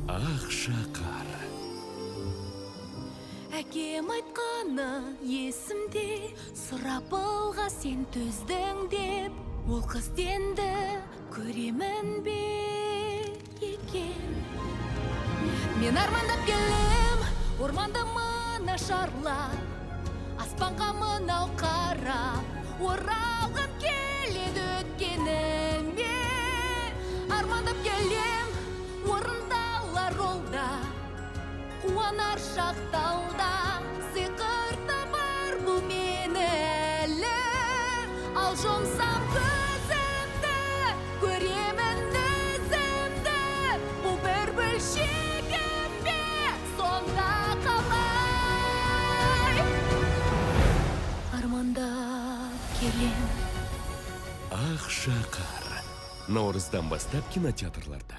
Ақ шақар. Әкем айтқаны есімде, сұрап алға сен төздің деп. Ол қызденді көремін бе екен. Мен армандап келем, орманды мына шарлап, аспанға мынау қарап, оралғым келеді өткеніме. Армандап келем, орындалар ол да, қуанар шақталда. Сиқыр табар бұл мені әлі, ал жұмсам көзімді, көремін өзімді. Бұл бір бөлшегім бе, сонда қалай? Армандап келем. Ақ шақар. Наурыздан бастап кинотеатрларда.